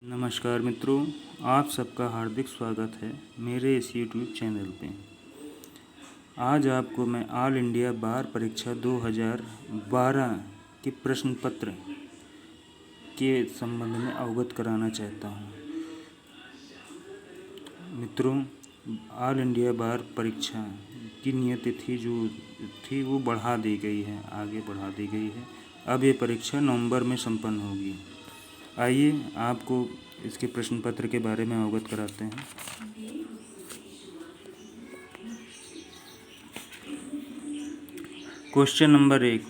नमस्कार मित्रों, आप सबका हार्दिक स्वागत है मेरे इस यूट्यूब चैनल पे। आज आपको मैं ऑल इंडिया बार परीक्षा 2012 के प्रश्न पत्र के संबंध में अवगत कराना चाहता हूँ। मित्रों, ऑल इंडिया बार परीक्षा की नियत तिथि जो थी वो बढ़ा दी गई है, आगे बढ़ा दी गई है। अब ये परीक्षा नवंबर में संपन्न होगी। आइए आपको इसके प्रश्न पत्र के बारे में अवगत कराते हैं। क्वेश्चन नंबर 1,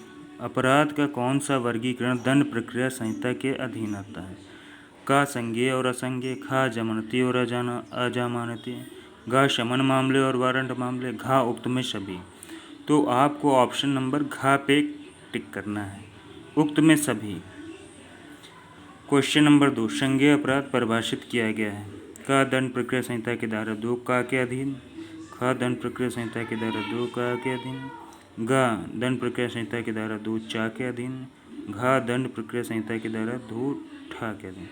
अपराध का कौन सा वर्गीकरण दंड प्रक्रिया संहिता के अधीन आता है? का संज्ञेय और असंज्ञेय, खा जमानती और अजमानती, गा शमन मामले और वारंट मामले, घा उक्त में सभी। तो आपको ऑप्शन नंबर घा पे टिक करना है, उक्त में सभी। क्वेश्चन नंबर 2, संज्ञेय अपराध परिभाषित किया गया है। का दंड प्रक्रिया संहिता की धारा 2 का के अधीन, खा दंड प्रक्रिया संहिता की धारा 2 का के अधीन, गा दंड प्रक्रिया संहिता की धारा 2 चा के अधीन, घा दंड प्रक्रिया संहिता की धारा 2 ठा के अधीन।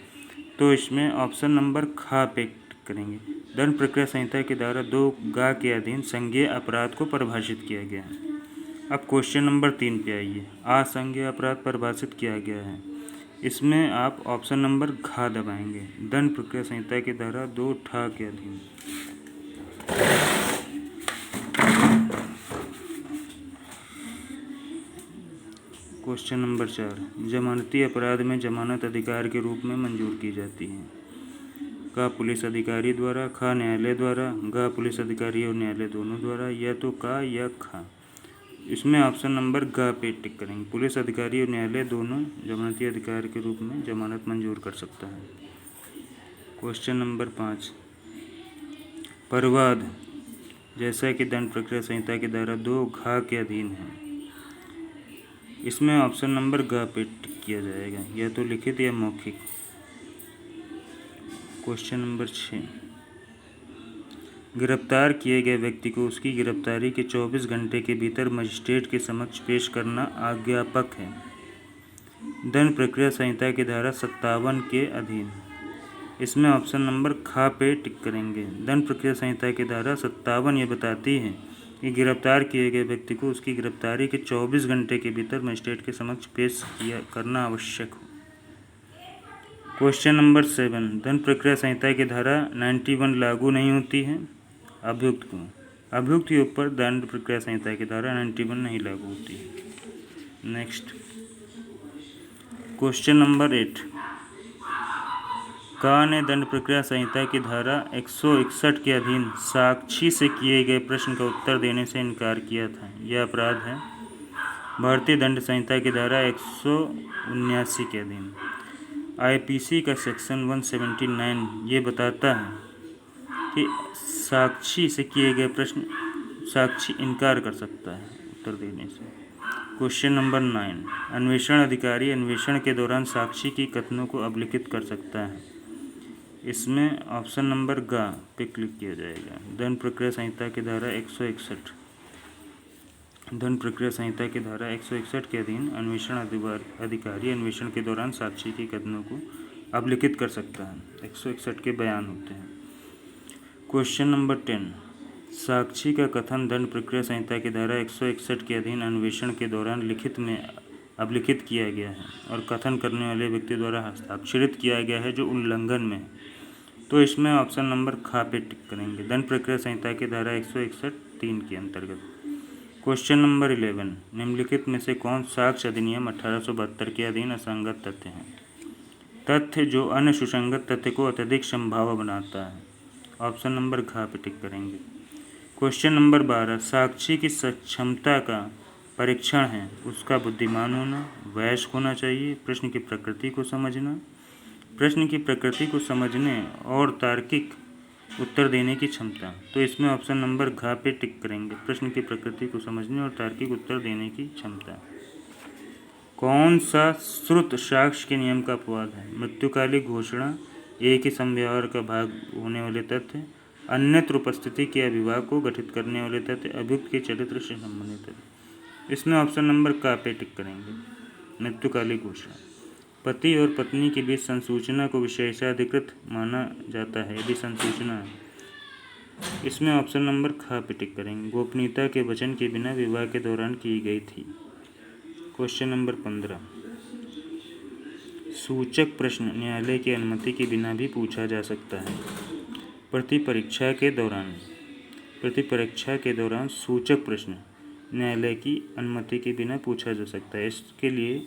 तो इसमें ऑप्शन नंबर खा पे टिक करेंगे। दंड प्रक्रिया संहिता की धारा 2 गा के अधीन संज्ञेय अपराध को परिभाषित किया गया है। अब क्वेश्चन नंबर 3 पे आइए। असंज्ञेय अपराध परिभाषित किया गया है, इसमें आप ऑप्शन नंबर घा दबाएंगे। दंड प्रक्रिया संहिता की धारा 2 ठा के अधीन। क्वेश्चन नंबर 4, जमानती अपराध में जमानत अधिकार के रूप में मंजूर की जाती है। का पुलिस अधिकारी द्वारा, खा न्यायालय द्वारा, गा पुलिस अधिकारी और न्यायालय दोनों द्वारा, या तो का या खा। इसमें ऑप्शन नंबर गा पे टिक करेंगे। पुलिस अधिकारी और न्यायालय दोनों जमानती अधिकार के रूप में जमानत मंजूर कर सकता है। क्वेश्चन नंबर 5, परिवाद जैसा कि दंड प्रक्रिया संहिता की धारा 2 घा के अधीन है, इसमें ऑप्शन नंबर गा पे टिक किया जाएगा, या तो लिखित या मौखिक। क्वेश्चन नंबर 6, गिरफ्तार किए गए व्यक्ति को उसकी गिरफ्तारी के 24 घंटे के भीतर मजिस्ट्रेट के समक्ष पेश करना आज्ञापक है। दंड प्रक्रिया संहिता की धारा 57 के अधीन। इसमें ऑप्शन नंबर खा पे टिक करेंगे। दंड प्रक्रिया संहिता की धारा 57 ये बताती है कि गिरफ्तार किए गए व्यक्ति को उसकी गिरफ्तारी के 24 घंटे के भीतर मजिस्ट्रेट के समक्ष पेश करना आवश्यक हो। क्वेश्चन नंबर 7, दंड प्रक्रिया संहिता की धारा 91 लागू नहीं होती है। अभियुक्त को, अभियुक्त के ऊपर दंड प्रक्रिया संहिता की धारा 91 नहीं लागू होती है। नेक्स्ट क्वेश्चन नंबर 8, का ने दंड प्रक्रिया संहिता की धारा 161 के अधीन साक्षी से किए गए प्रश्न का उत्तर देने से इनकार किया था। यह अपराध है। भारतीय दंड संहिता की धारा 179 के अधीन। आईपीसी का सेक्शन 179 ये बताता है कि साक्षी से किए गए प्रश्न साक्षी इनकार कर सकता है उत्तर देने से। क्वेश्चन नंबर 9, अन्वेषण अधिकारी अन्वेषण के दौरान साक्षी की कथनों को अभिलिखित कर सकता है। इसमें ऑप्शन नंबर गा पे क्लिक किया जाएगा। दंड प्रक्रिया संहिता की धारा 161, दंड प्रक्रिया संहिता की धारा 161 के अधीन अन्वेषण अधिकारी अन्वेषण के दौरान साक्षी की कथनों को अभिलिखित कर सकता है। 161 के बयान होते हैं। क्वेश्चन नंबर 10, साक्षी का कथन दंड प्रक्रिया संहिता की धारा 161 के अधीन अन्वेषण के दौरान लिखित में अभिलिखित किया गया है और कथन करने वाले व्यक्ति द्वारा हस्ताक्षरित किया गया है जो उल्लंघन में है। तो इसमें ऑप्शन नंबर खा पे टिक करेंगे। दंड प्रक्रिया संहिता की धारा 161(3) के अंतर्गत। क्वेश्चन नंबर 11, निम्नलिखित में से कौन साक्ष्य अधिनियम 1872 के अधीन असंगत तथ्य है? तथ्य जो अन्य सुसंगत तथ्य को अत्यधिक संभाव्य बनाता है। ऑप्शन नंबर घा पे टिक करेंगे। क्वेश्चन नंबर 12, साक्षी की सक्षमता का परीक्षण है उसका बुद्धिमान होना, वयस्क होना चाहिए, प्रश्न की प्रकृति को समझना, प्रश्न की प्रकृति को समझने और तार्किक उत्तर देने की क्षमता। तो इसमें ऑप्शन नंबर घा पे टिक करेंगे। प्रश्न की प्रकृति को समझने और तार्किक उत्तर देने की क्षमता। कौन सा श्रुत साक्ष्य के नियम का अपवाद है? मृत्युकालिक घोषणा, एक ही समव्यवहार का भाग होने वाले तथ्य, अन्यत्र उपस्थिति के अभिभाव को गठित करने वाले तथ्य, अभियुक्त के चरित्र से संबंधित तथ्य। इसमें ऑप्शन नंबर का पे टिक करेंगे। मृत्युकालिक घोषणा। पति और पत्नी के बीच संसूचना को विशेषाधिकृत माना जाता है यदि संसूचना, इसमें ऑप्शन नंबर ख पे टिक करेंगे, गोपनीयता के वचन के बिना विवाह के दौरान की गई थी। क्वेश्चन नंबर 15, सूचक प्रश्न न्यायालय की अनुमति के बिना भी पूछा जा सकता है। प्रतिपरीक्षा के दौरान सूचक प्रश्न न्यायालय की अनुमति के बिना पूछा जा सकता है। इसके लिए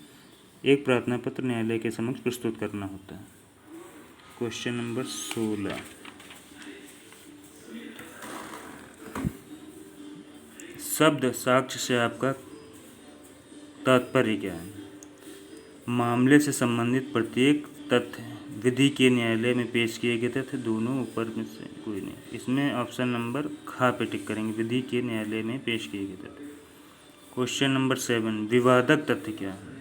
एक प्रार्थना पत्र न्यायालय के समक्ष प्रस्तुत करना होता है। क्वेश्चन नंबर 16, शब्द साक्ष्य से आपका तात्पर्य क्या है? मामले से संबंधित प्रत्येक तथ्य विधि के न्यायालय में पेश किए गए तथ्य, दोनों ऊपर में से कोई नहीं। इसमें ऑप्शन नंबर ख पे टिक करेंगे, विधि के न्यायालय में पेश किए गए तथ्य। क्वेश्चन नंबर 7, विवादक तथ्य क्या है?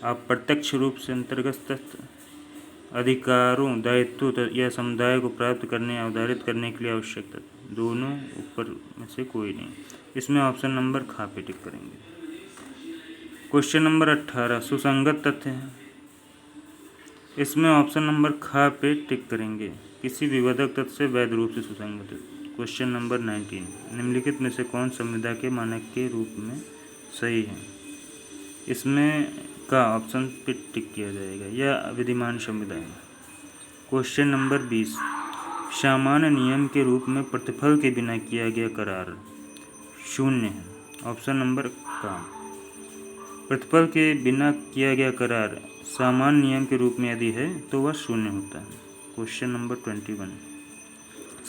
अप्रत्यक्ष रूप से अंतर्गत तथ्य, अधिकारों, दायित्व या समुदाय को प्राप्त करने या अवधारित करने के लिए आवश्यक तथ्य, दोनों ऊपर में से कोई नहीं। इसमें ऑप्शन नंबर ख पे टिक करेंगे। क्वेश्चन नंबर 18, सुसंगत तथ्य है। इसमें ऑप्शन नंबर ख पे टिक करेंगे, किसी विवादक तथ्य से वैध रूप से सुसंगत है। क्वेश्चन नंबर 19, निम्नलिखित में से कौन संविदा के मानक के रूप में सही है? इसमें का ऑप्शन पे टिक किया जाएगा, यह विधिमान संविदा है। क्वेश्चन नंबर 20, सामान्य नियम के रूप में प्रतिफल के बिना किया गया करार शून्य है। ऑप्शन नंबर का, प्रतिफल के बिना किया गया करार सामान्य नियम के रूप में यदि है तो वह शून्य होता है। क्वेश्चन नंबर 21,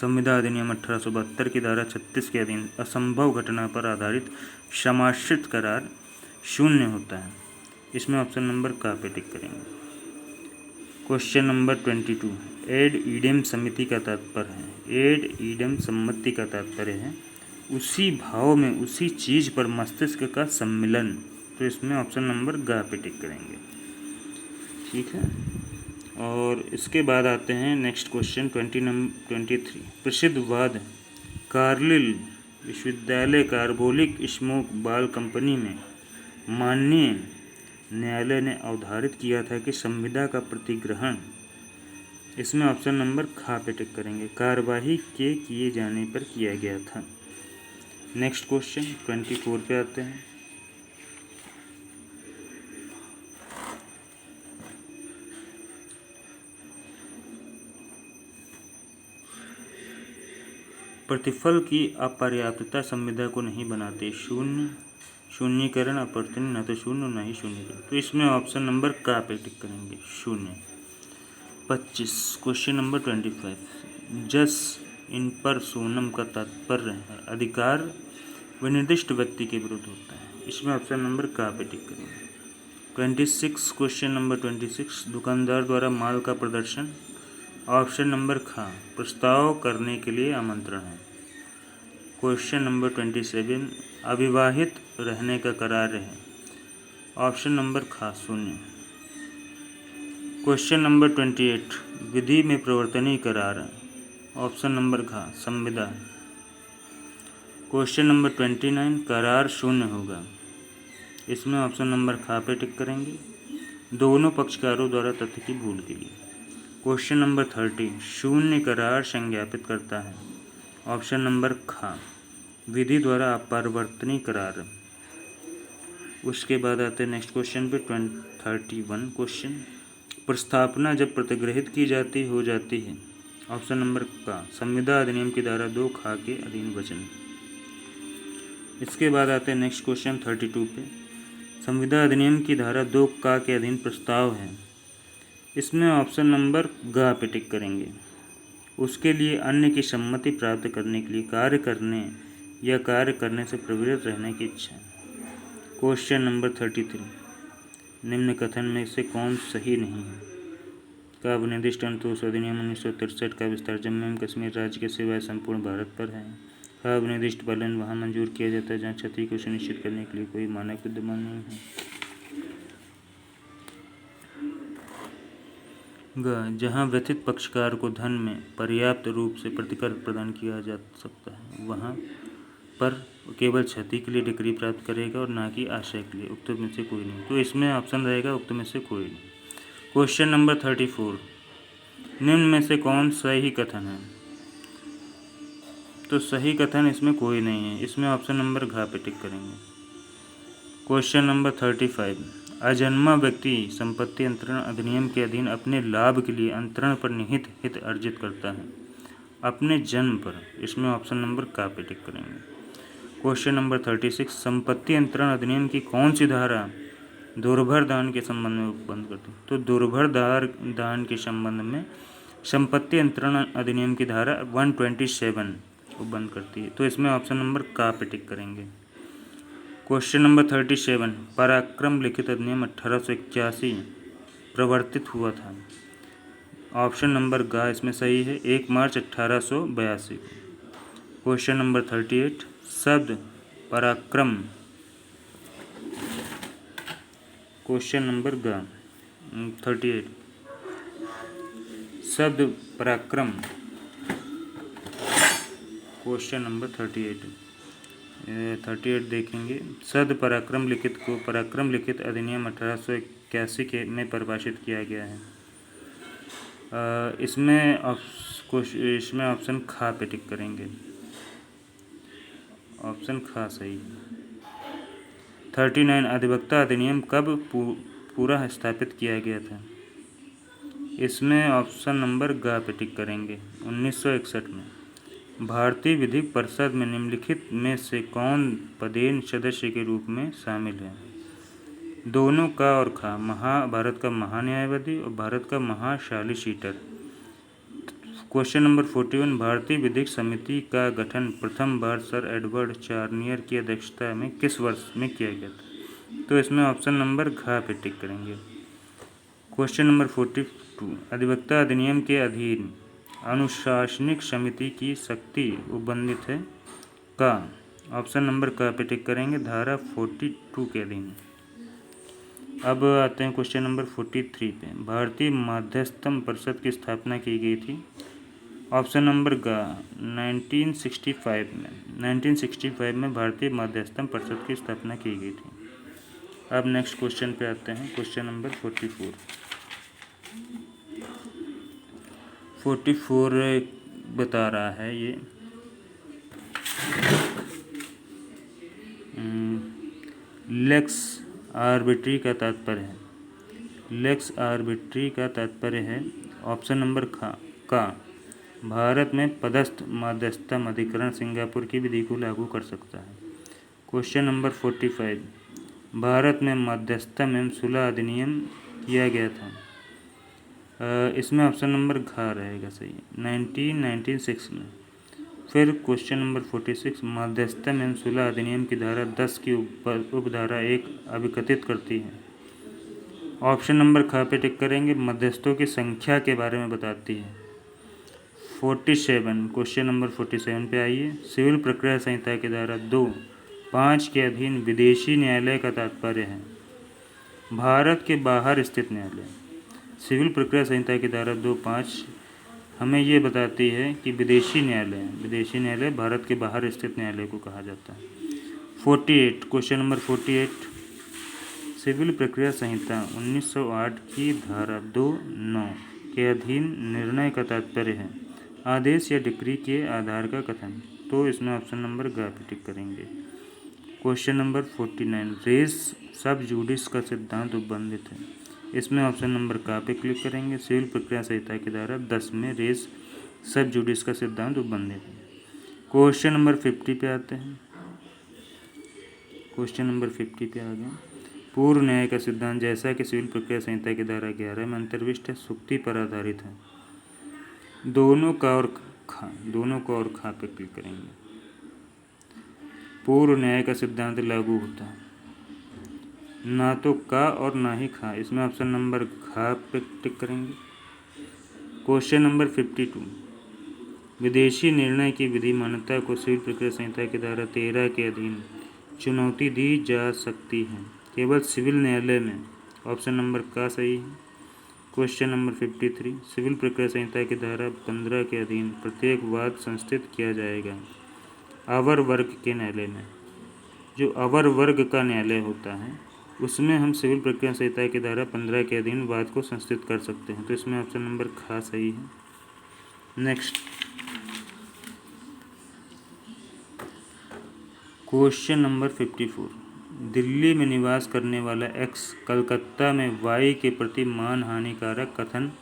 संविदा अधिनियम 1872 की धारा 36 के अधीन असंभव घटना पर आधारित समाश्रित करार शून्य होता है। इसमें ऑप्शन नंबर का पे टिक करेंगे। क्वेश्चन नंबर 22, एड ईडेम समिति का तात्पर्य है, एड ईडेम सम्मति का तात्पर्य है उसी भाव में उसी चीज़ पर मस्तिष्क का सम्मिलन। तो इसमें ऑप्शन नंबर ग पे टिक करेंगे। ठीक है, और इसके बाद आते हैं नेक्स्ट क्वेश्चन 23, प्रसिद्ध वाद कार्लिल विश्वविद्यालय कार्बोलिक स्मोक बाल कंपनी में माननीय न्यायालय ने अवधारित किया था कि संविदा का प्रतिग्रहण, इसमें ऑप्शन नंबर ख पे टिक करेंगे, कार्यवाही के किए जाने पर किया गया था। नेक्स्ट क्वेश्चन 24 पे आते हैं। प्रतिफल की अपर्याप्तता संविदा को नहीं बनाते, शून्यकरण अपवर्तनीय, न तो शून्य न ही शून्यकरण। तो इसमें ऑप्शन नंबर का पे टिक करेंगे, शून्य। 25, क्वेश्चन नंबर 25, जस इन पर सोनम का तात्पर्य है अधिकार विनिर्दिष्ट व्यक्ति के विरुद्ध होता है। इसमें ऑप्शन नंबर का पे टिक करेंगे। 26, क्वेश्चन नंबर 26, दुकानदार द्वारा माल का प्रदर्शन, ऑप्शन नंबर ख प्रस्ताव करने के लिए आमंत्रण है। क्वेश्चन नंबर 27, अविवाहित रहने का करार है, ऑप्शन नंबर ख शून्य। क्वेश्चन नंबर 28, विधि में प्रवर्तनीय करार है, ऑप्शन नंबर घ संविदा। क्वेश्चन नंबर 29, करार शून्य होगा, इसमें ऑप्शन नंबर ख पे टिक करेंगे, दोनों पक्षकारों द्वारा तथ्य की भूल के लिए। क्वेश्चन नंबर 30, शून्य करार संज्ञापित करता है, ऑप्शन नंबर ख विधि द्वारा अपरिवर्तनीय करार। उसके बाद आते हैं नेक्स्ट क्वेश्चन पे 31 क्वेश्चन, प्रस्थापना जब प्रतिग्रहित की जाती हो जाती है, ऑप्शन नंबर का संविदा अधिनियम की धारा 2 ख के अधीन वचन। इसके बाद आते हैं नेक्स्ट क्वेश्चन 32 पे, संविदा अधिनियम की धारा 2 क के अधीन प्रस्ताव है, इसमें ऑप्शन नंबर ग पे टिक करेंगे, उसके लिए अन्य की सम्मति प्राप्त करने के लिए कार्य करने या कार्य करने से प्रवृत्त रहने की इच्छा। क्वेश्चन नंबर 33, निम्न कथन में से कौन सही नहीं है? का निर्दिष्ट अनुतोष अधिनियम 1963 का विस्तार जम्मू एवं कश्मीर राज्य के सिवाय संपूर्ण भारत पर है। का निर्दिष्ट पालन वहाँ मंजूर किया जाता है जहाँ क्षति को सुनिश्चित करने के लिए कोई मानक विद्यमान नहीं है। ग जहाँ व्यथित पक्षकार को धन में पर्याप्त रूप से प्रतिकर प्रदान किया जा सकता है वहाँ पर केवल क्षति के लिए डिक्री प्राप्त करेगा और ना कि आशय के लिए। उक्त में से कोई नहीं। तो इसमें ऑप्शन रहेगा उक्त में से कोई नहीं। क्वेश्चन नंबर 34, निम्न में से कौन सही कथन है? तो सही कथन इसमें कोई नहीं है, इसमें ऑप्शन नंबर घ पे टिक करेंगे। क्वेश्चन नंबर 35, अजन्मा व्यक्ति संपत्ति अंतरण अधिनियम के अधीन अपने लाभ के लिए अंतरण पर निहित हित अर्जित करता है अपने जन्म पर, इसमें ऑप्शन नंबर का पे टिक करेंगे। क्वेश्चन नंबर 36, संपत्ति अंतरण अधिनियम की कौन सी धारा दुर्भर दान के संबंध में उपबंध करती है? तो दुर्भर दान के संबंध में संपत्ति अंतरण अधिनियम की धारा 127 उपबंध करती है, तो इसमें ऑप्शन नंबर का पे टिक करेंगे। क्वेश्चन नंबर 37, पराक्रम लिखित अधिनियम 1881 प्रवर्तित हुआ था, ऑप्शन नंबर ग इसमें सही है, 1 मार्च 1882 को। क्वेश्चन नंबर 38, शब्द पराक्रम, क्वेश्चन नंबर ग 38, शब्द पराक्रम, क्वेश्चन नंबर 38 देखेंगे। शब्द पराक्रम लिखित को पराक्रम लिखित अधिनियम 1881 के में परिभाषित किया गया है। इसमें ऑप्शन खा पे टिक करेंगे, ऑप्शन खा सही है। 39, अधिवक्ता अधिनियम कब पूरा स्थापित किया गया था? इसमें ऑप्शन नंबर ग पे टिक करेंगे, 1961 में। भारतीय विधिक परिषद में निम्नलिखित में से कौन पदेन सदस्य के रूप में शामिल है? दोनों का और खा, भारत का महान्यायवादी और भारत का महासॉलिसिटर। क्वेश्चन नंबर 41, भारतीय विधिक समिति का गठन प्रथम बार सर एडवर्ड चार्नियर की अध्यक्षता में किस वर्ष में किया गया था? तो इसमें ऑप्शन नंबर घ पे टिक करेंगे। क्वेश्चन नंबर 42, अधिवक्ता अधिनियम के अधीन अनुशासनिक समिति की शक्ति उपबंधित है का, ऑप्शन नंबर क पे टिक करेंगे, धारा 42 के अधीन। अब आते हैं क्वेश्चन नंबर 43 पे, भारतीय मध्यस्थम परिषद की स्थापना की गई थी, ऑप्शन नंबर ग 1965 में भारतीय मध्यस्थम परिषद की स्थापना की गई थी। अब नेक्स्ट क्वेश्चन पे आते हैं, क्वेश्चन नंबर 44 बता रहा है ये लेक्स आर्बिट्री का तात्पर्य है, लेक्स आर्बिट्री का तात्पर्य है ऑप्शन नंबर का, भारत में पदस्थ मध्यस्थम अधिकरण सिंगापुर की विधि को लागू कर सकता है। क्वेश्चन नंबर 45, भारत में मध्यस्थम एवं सुलह अधिनियम किया गया था, इसमें ऑप्शन नंबर घ रहेगा सही, 1996 में। फिर क्वेश्चन नंबर 46, मध्यस्थम एवं सुलह अधिनियम की धारा 10 की उपधारा 1 अभिकथित करती है, ऑप्शन नंबर ख पे टिक करेंगे, मध्यस्थों की संख्या के बारे में बताती है। 47, क्वेश्चन नंबर 47 पे आइए, सिविल प्रक्रिया संहिता की धारा 2(5) के अधीन विदेशी न्यायालय का तात्पर्य है भारत के बाहर स्थित न्यायालय। सिविल प्रक्रिया संहिता की धारा 2(5) हमें ये बताती है कि विदेशी न्यायालय भारत के बाहर स्थित न्यायालय को कहा जाता है। 48, क्वेश्चन नंबर 48, सिविल प्रक्रिया संहिता 1908 की धारा 2(9) के अधीन निर्णय का तात्पर्य है आदेश या डिक्री के आधार का कथन, तो इसमें ऑप्शन नंबर ग पे टिक करेंगे। क्वेश्चन नंबर 49, रेस सब जुडिस का सिद्धांत उपबंधित है, इसमें ऑप्शन नंबर का पे क्लिक करेंगे। सिविल प्रक्रिया संहिता की धारा 10 में रेस सब जुडिस का सिद्धांत उपबंधित है। क्वेश्चन नंबर 50 पे आते हैं, क्वेश्चन नंबर 50 पे आ गए, पूर्व न्याय का सिद्धांत जैसा कि सिविल प्रक्रिया संहिता की धारा 11 में अंतर्विष्ट है, सुक्ति पर आधारित है। दोनों का और खा पे क्लिक करेंगे। पूर्व न्याय का सिद्धांत लागू होता है, ना तो का और ना ही खा, इसमें ऑप्शन नंबर खा पे टिक करेंगे। क्वेश्चन नंबर 52, विदेशी निर्णय की विधि मान्यता को सिविल प्रक्रिया संहिता की धारा 13 के अधीन चुनौती दी जा सकती है केवल सिविल न्यायालय में, ऑप्शन नंबर का सही है। क्वेश्चन नंबर 53, सिविल प्रक्रिया संहिता की धारा 15 के अधीन प्रत्येक वाद संस्थित किया जाएगा अवर वर्ग के न्यायालय में। जो अवर वर्ग का न्यायालय होता है उसमें हम सिविल प्रक्रिया संहिता की धारा 15 के अधीन वाद को संस्थित कर सकते हैं। तो इसमें ऑप्शन नंबर ख सही है। Next question number 54। दिल्ली में निवास करने वाला एक्स कलकत्ता में वाई के प्रति मानहानिकारक कथन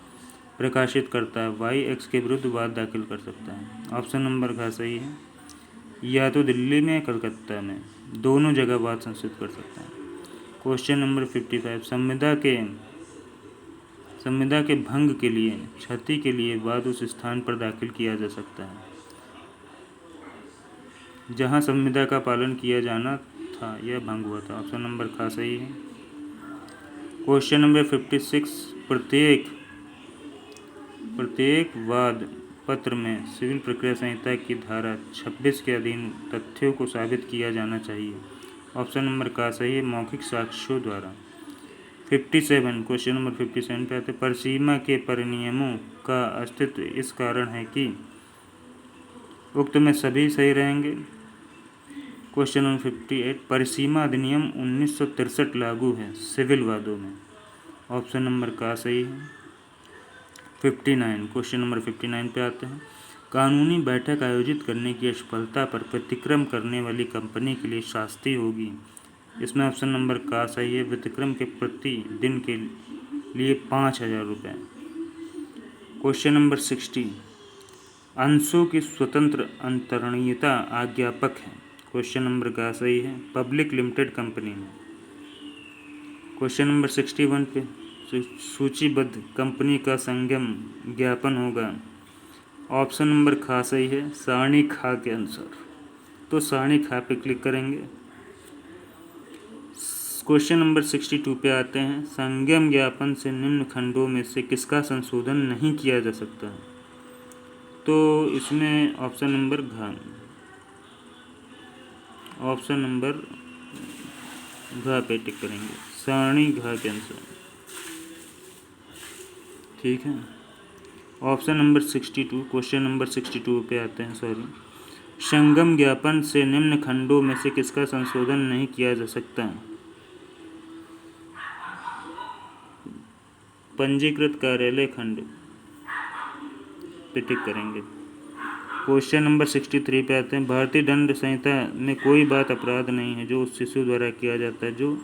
प्रकाशित करता है। वाई एक्स के विरुद्ध वाद दाखिल कर सकता है। ऑप्शन नंबर ख सही है। या तो दिल्ली में या कलकत्ता में, दोनों जगह वाद संस्थित कर सकता है। Question number 55। संविदा के भंग के लिए, क्षति के लिए वाद उस स्थान पर दाखिल किया जा सकता है जहां संविदा का पालन किया जाना था या भंग हुआ था। ऑप्शन नंबर ख सही है। Question number 56। प्रत्येक वाद पत्र में सिविल प्रक्रिया संहिता की धारा 26 के अधीन तथ्यों को साबित किया जाना चाहिए। ऑप्शन नंबर क सही है, मौखिक साक्ष्यों द्वारा। 57। क्वेश्चन नंबर 57 पे आते हैं। परिसीमा के परिनियमों का अस्तित्व इस कारण है कि उक्त में सभी सही रहेंगे। Question number 58। परिसीमा अधिनियम 1963 लागू है सिविल वादों में। ऑप्शन नंबर क सही है। 59। क्वेश्चन नंबर 59 पे आते हैं। कानूनी बैठक आयोजित करने की असफलता पर व्यतिक्रम करने वाली कंपनी के लिए शास्ति होगी। इसमें ऑप्शन नंबर क सही है। व्यतिक्रम के प्रति दिन के लिए 5,000 रुपये। Question number 60। अंशों की स्वतंत्र अंतरणीयता आज्ञापक है। क्वेश्चन नंबर क सही है, पब्लिक लिमिटेड कंपनी में। क्वेश्चन नंबर 61 पे सूचीबद्ध कंपनी का संगम ज्ञापन होगा। ऑप्शन नंबर ख सही है, सारणी खा के अनुसार। तो सारणी खा पे क्लिक करेंगे। क्वेश्चन नंबर 62 पे आते हैं। संगम ज्ञापन से निम्न खंडों में से किसका संशोधन नहीं किया जा सकता है। तो इसमें ऑप्शन नंबर घ पे टिक करेंगे, सारणी घ के अनुसार। ठीक है। Option number 62। क्वेश्चन नंबर 62 पे आते हैं। संगम ज्ञापन से निम्न खंडों में से किसका संशोधन नहीं किया जा सकता है। पंजीकृत कार्यालय खंड पे टिक करेंगे। क्वेश्चन नंबर 63 पे आते हैं। भारतीय दंड संहिता में कोई बात अपराध नहीं है जो उस शिशु द्वारा किया जाता है जो,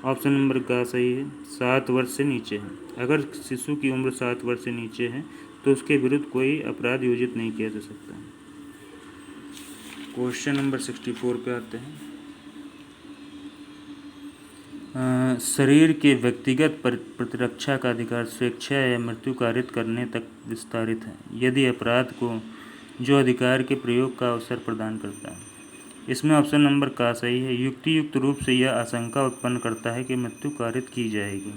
ऑप्शन नंबर का सही है, 7 वर्ष से नीचे है। अगर शिशु की उम्र 7 वर्ष से नीचे है तो उसके विरुद्ध कोई अपराध योजित नहीं किया जा सकता है। क्वेश्चन नंबर 64 पे आते हैं। शरीर के व्यक्तिगत प्रतिरक्षा का अधिकार स्वेच्छा या मृत्यु कारित करने तक विस्तारित है यदि अपराध को जो अधिकार के प्रयोग का अवसर प्रदान करता है। इसमें ऑप्शन नंबर का सही है, युक्तियुक्त रूप से यह आशंका उत्पन्न करता है कि मृत्यु कारित की जाएगी।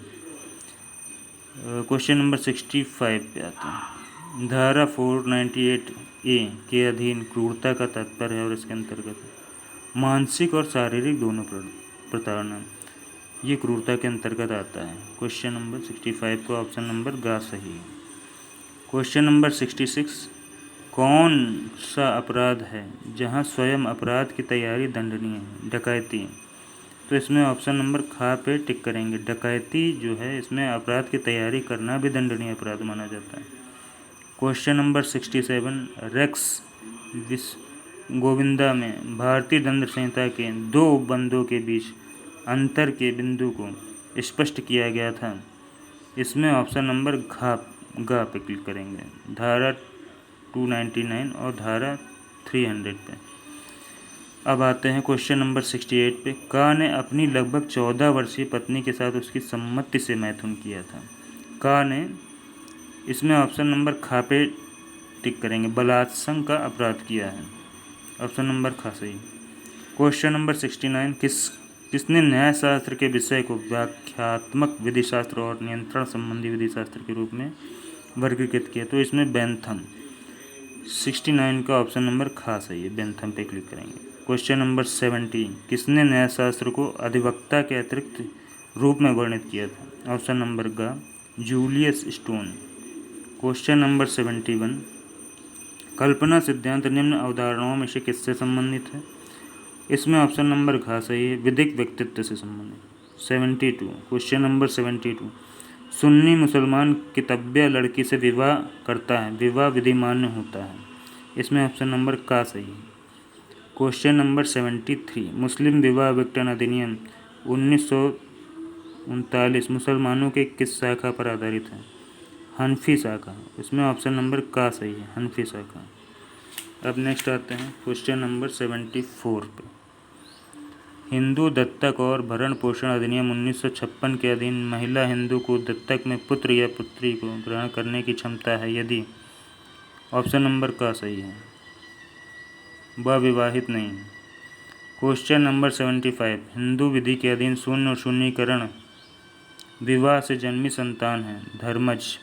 क्वेश्चन नंबर 65 पे आते हैं। धारा 498A के अधीन क्रूरता का तात्पर्य है और इसके अंतर्गत मानसिक और शारीरिक दोनों प्रताड़ना, ये क्रूरता के अंतर्गत आता है। क्वेश्चन नंबर 65 का ऑप्शन नंबर ग सही है। Question number 66। कौन सा अपराध है जहां स्वयं अपराध की तैयारी दंडनीय है। डकैती। तो इसमें ऑप्शन नंबर ख पे टिक करेंगे। डकैती जो है इसमें अपराध की तैयारी करना भी दंडनीय अपराध माना जाता है। Question number 67। रेक्स गोविंदा में भारतीय दंड संहिता के 2 उपबंधों के बीच अंतर के बिंदु को स्पष्ट किया गया था। इसमें ऑप्शन नंबर ग पे क्लिक करेंगे। धारा 299 और धारा 300 पे। अब आते हैं क्वेश्चन नंबर 68 पे। का ने अपनी लगभग 14 वर्षीय पत्नी के साथ उसकी सम्मति से मैथुन किया था। का ने, इसमें ऑप्शन नंबर ख पे टिक करेंगे, बलात्संग का अपराध किया है। ऑप्शन नंबर ख सही। Question number 69। किसने न्यायशास्त्र के विषय को व्याख्यात्मक विधिशास्त्र और नियंत्रण संबंधी विधिशास्त्र के रूप में वर्गीकृत किया। तो इसमें बेंथम। 69 का ऑप्शन नंबर ख सही है, बेंथम पे क्लिक करेंगे। Question number 70। किसने न्यायशास्त्र को अधिवक्ता के अतिरिक्त रूप में वर्णित किया था। ऑप्शन नंबर ग, जूलियस स्टोन। Question number 71। कल्पना सिद्धांत निम्न अवधारणाओं में से किससे संबंधित है। इसमें ऑप्शन नंबर घ सही है, विधिक व्यक्तित्व से संबंधित। 72, क्वेश्चन नंबर 72, सुन्नी मुसलमान कितब्य लड़की से विवाह करता है, विवाह विधिमान्य होता है। इसमें ऑप्शन नंबर का सही है। क्वेश्चन नंबर 73, मुस्लिम विवाह विघटन अधिनियम 1939 मुसलमानों के किस शाखा पर आधारित है? हनफी शाखा। इसमें ऑप्शन नंबर का सही है, हनफी शाखा। अब नेक्स्ट आते हैं क्वेश्चन नंबर 74 पे। हिंदू दत्तक और भरण पोषण अधिनियम 1956 के अधीन महिला हिंदू को दत्तक में पुत्र या पुत्री को ग्रहण करने की क्षमता है यदि ऑप्शन नंबर का सही है, वह विवाहित नहीं है। क्वेश्चन नंबर 75, हिंदू विधि के अधीन शून्य और शून्यकरण विवाह से जन्मी संतान है धर्मज।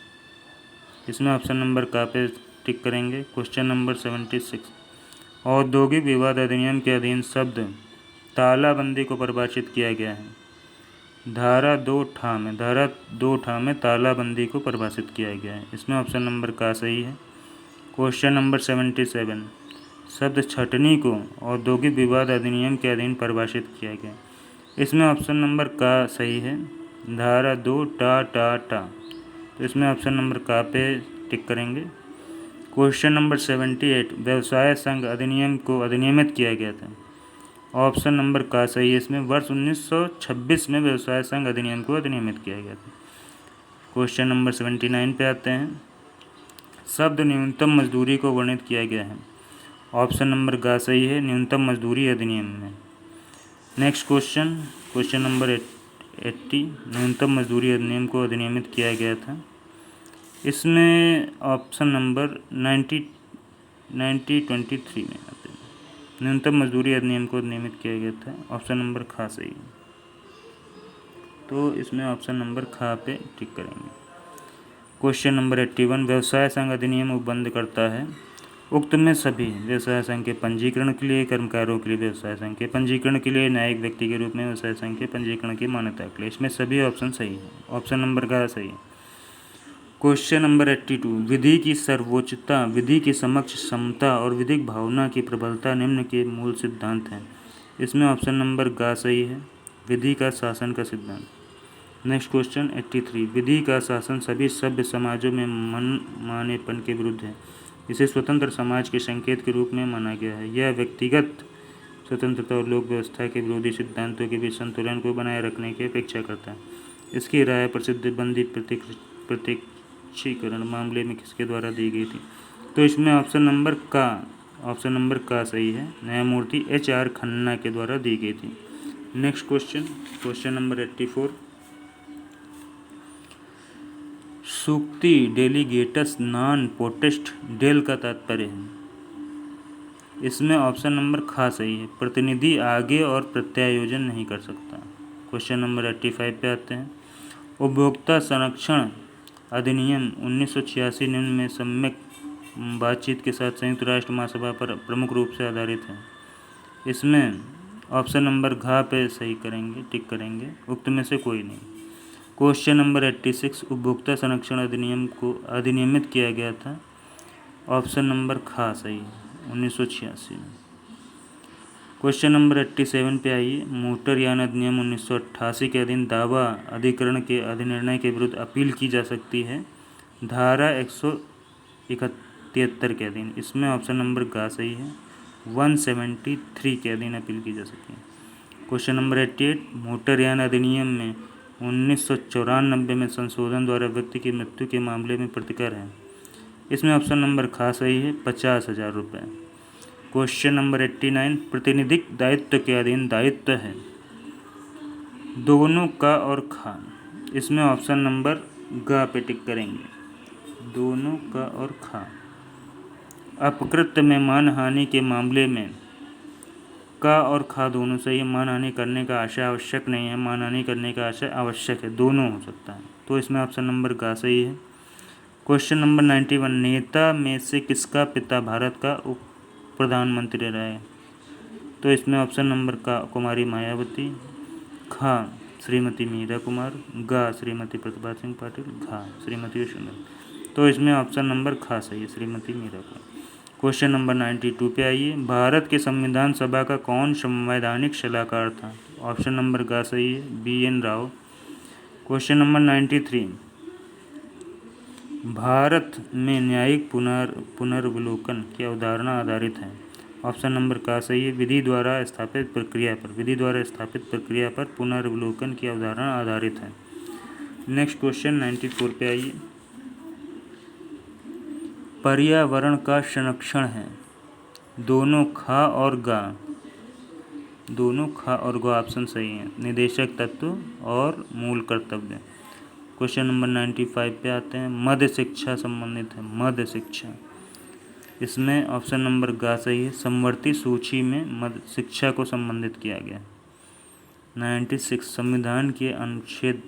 इसमें ऑप्शन नंबर का पे टिक करेंगे। क्वेश्चन नंबर 76, औद्योगिक विवाद अधिनियम के अधीन शब्द तालाबंदी को परिभाषित किया गया है। धारा 2 में तालाबंदी को परिभाषित किया गया है। इसमें ऑप्शन नंबर का सही है। क्वेश्चन नंबर 77, शब्द छटनी को औद्योगिक विवाद अधिनियम के अधीन परिभाषित किया गया। इसमें ऑप्शन नंबर का सही है। धारा 2 टा। तो इसमें ऑप्शन नंबर का पे टिक करेंगे। क्वेश्चन नंबर 78, व्यवसाय संघ अधिनियम को अधिनियमित किया गया था। ऑप्शन नंबर का सही है। इसमें वर्ष 1926 में व्यवसाय संघ अधिनियम को अधिनियमित किया गया था। क्वेश्चन नंबर 79 पे आते हैं, शब्द न्यूनतम मजदूरी को वर्णित किया गया है। ऑप्शन नंबर का सही है, न्यूनतम मजदूरी अधिनियम में। नेक्स्ट क्वेश्चन नंबर 80, न्यूनतम मजदूरी अधिनियम को अधिनियमित किया गया था। इसमें ऑप्शन नंबर 23 में आते हैं, न्यूनतम मजदूरी अधिनियम को नियमित किया गया था। ऑप्शन नंबर खा सही है, तो इसमें ऑप्शन नंबर खा पे टिक करेंगे। क्वेश्चन नंबर 81, व्यवसाय संघ अधिनियम उपबंध करता है उक्त में सभी व्यवसाय संघ के पंजीकरण के लिए, कर्मकारों के लिए व्यवसाय संघ के पंजीकरण के लिए, न्यायिक व्यक्ति के रूप में व्यवसाय संघ के पंजीकरण की मान्यता के लिए। इसमें सभी ऑप्शन सही है, ऑप्शन नंबर का सही है। क्वेश्चन नंबर 82, विधि की सर्वोच्चता, विधि की समक्ष समता और विधिक भावना की प्रबलता निम्न के मूल सिद्धांत हैं। इसमें ऑप्शन नंबर का सही है, विधि का शासन का सिद्धांत। नेक्स्ट क्वेश्चन 83, विधि का शासन सभी सभ्य समाजों में मनमानेपन के विरुद्ध है। इसे स्वतंत्र समाज के संकेत के रूप में माना गया है। यह व्यक्तिगत स्वतंत्रता और लोक व्यवस्था के विरोधी सिद्धांतों के बीच संतुलन को बनाए रखने की अपेक्षा करता है। इसकी राय प्रसिद्ध बंदी प्रत्यक्षीकरण मामले में किसके द्वारा दी गई थी? तो इसमें ऑप्शन नंबर का सही है, न्यायमूर्ति HR खन्ना के द्वारा दी गई थी। नेक्स्ट क्वेश्चन नंबर 84, सूक्ति डेलीगेटस नॉन पोटेस्ट डेल का तात्पर्य है। इसमें ऑप्शन नंबर खा सही है, प्रतिनिधि आगे और प्रत्यायोजन नहीं कर सकता। क्वेश्चन नंबर 85 पे आते हैं, उपभोक्ता संरक्षण अधिनियम 1986 निम्न में सम्यक बातचीत के साथ संयुक्त राष्ट्र महासभा पर प्रमुख रूप से आधारित है। इसमें ऑप्शन नंबर घा पे सही करेंगे, टिक करेंगे, उक्त में से कोई नहीं। क्वेश्चन नंबर 86, उपभोक्ता संरक्षण अधिनियम को अधिनियमित किया गया था। ऑप्शन नंबर खा सही है, 1986 में। क्वेश्चन नंबर 87 पे आइए, मोटर यान अधिनियम 1988 के अधीन दावा अधिकरण के अधिनिर्णय के विरुद्ध अपील की जा सकती है धारा 171 के अधीन। इसमें ऑप्शन नंबर गा सही है, 173 के अधीन अपील की जा सकती है। क्वेश्चन नंबर 88, मोटर यान अधिनियम में 1994 में संशोधन द्वारा व्यक्ति की मृत्यु के मामले में प्रतिकर है। इसमें ऑप्शन नंबर खा सही है, 50,000 रुपये। क्वेश्चन नंबर 89, प्रतिनिधिक दायित्व के अधीन दायित्व है दोनों का और खा। इसमें ऑप्शन नंबर गा पे टिक करेंगे, दोनों का और खा। अपकृत्य में मानहानि के मामले में का और खा दोनों सही है। मानहानि करने का आशय आवश्यक नहीं है, मानहानि करने का आशय आवश्यक है, दोनों हो सकता है। तो इसमें ऑप्शन नंबर गा सही है। क्वेश्चन नंबर 91, नेता में से किसका पिता भारत का उप प्रधानमंत्री रहा है? तो इसमें ऑप्शन नंबर का कुमारी मायावती, खा श्रीमती मीरा कुमार, गा श्रीमती प्रतिभा सिंह पाटिल, घा श्रीमती वसुंधरा। तो इसमें ऑप्शन नंबर खा सही है, श्रीमती मीरा कुमार। क्वेश्चन नंबर 92 पे आइए, भारत के संविधान सभा का कौन संवैधानिक सलाहकार था? ऑप्शन नंबर ग सही है, BN Rao. Question number 93, Bharat में न्यायिक पुनर्वलोकन की अवधारणा आधारित है। ऑप्शन नंबर का सही है, विधि द्वारा स्थापित प्रक्रिया पर पुनर्वलोकन की अवधारणा आधारित है। नेक्स्ट क्वेश्चन 94 पे आइए। पर्यावरण का संरक्षण है, दोनों खा और गा ऑप्शन सही है, निदेशक तत्व और मूल कर्तव्य। क्वेश्चन नंबर 95 पे आते हैं। मध्य शिक्षा संबंधित है, मध्य शिक्षा, इसमें ऑप्शन नंबर गा सही है, समवर्ती सूची में मध्य शिक्षा को संबंधित किया गया। 96, संविधान के अनुच्छेद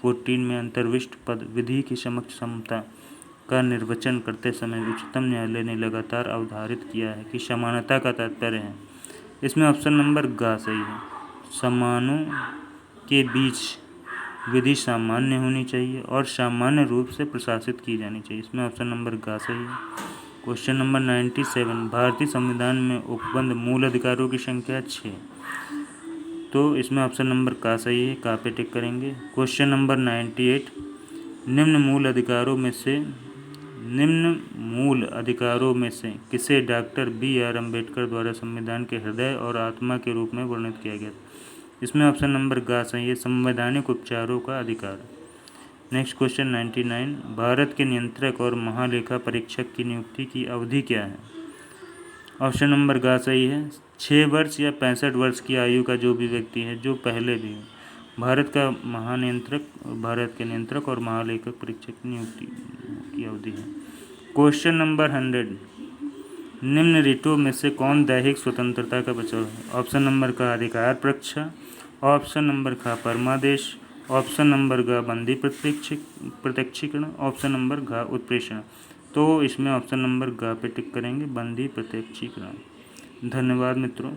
14 में अंतर्विष्ट पद विधि की समता का निर्वचन करते समय उच्चतम न्यायालय ने लगातार अवधारित किया है कि समानता का तात्पर्य है। इसमें ऑप्शन नंबर गा सही है, समानों के बीच विधि सामान्य होनी चाहिए और सामान्य रूप से प्रशासित की जानी चाहिए। इसमें ऑप्शन नंबर गा सही है। क्वेश्चन नंबर 97, भारतीय संविधान में उपबंध मूल अधिकारों की संख्या 6, तो इसमें ऑप्शन नंबर का सही है, का पे टिक करेंगे। क्वेश्चन नंबर 98, निम्न मूल अधिकारों में से किसे डॉक्टर BR अम्बेडकर द्वारा संविधान के हृदय और आत्मा के रूप में वर्णित किया गया? इसमें ऑप्शन नंबर गा सही है, संवैधानिक उपचारों का अधिकार। नेक्स्ट क्वेश्चन 99, भारत के नियंत्रक और महालेखा परीक्षक की नियुक्ति की अवधि क्या है? ऑप्शन नंबर गा सही है, 6 वर्ष या 65 वर्ष की आयु का जो भी व्यक्ति है, जो पहले भी हो। भारत के नियंत्रक और महालेखक परीक्षक की नियुक्ति की अवधि है। क्वेश्चन नंबर 100, निम्न रिटों में से कौन दैहिक स्वतंत्रता का बचाव है? ऑप्शन नंबर का अधिकार परीक्षा, ऑप्शन नंबर का परमादेश, ऑप्शन नंबर ग बंदी प्रत्यक्षीकरण, ऑप्शन नंबर घ उत्प्रेषण। तो इसमें ऑप्शन नंबर ग पे टिक करेंगे, बंदी प्रत्यक्षीकरण। धन्यवाद मित्रों।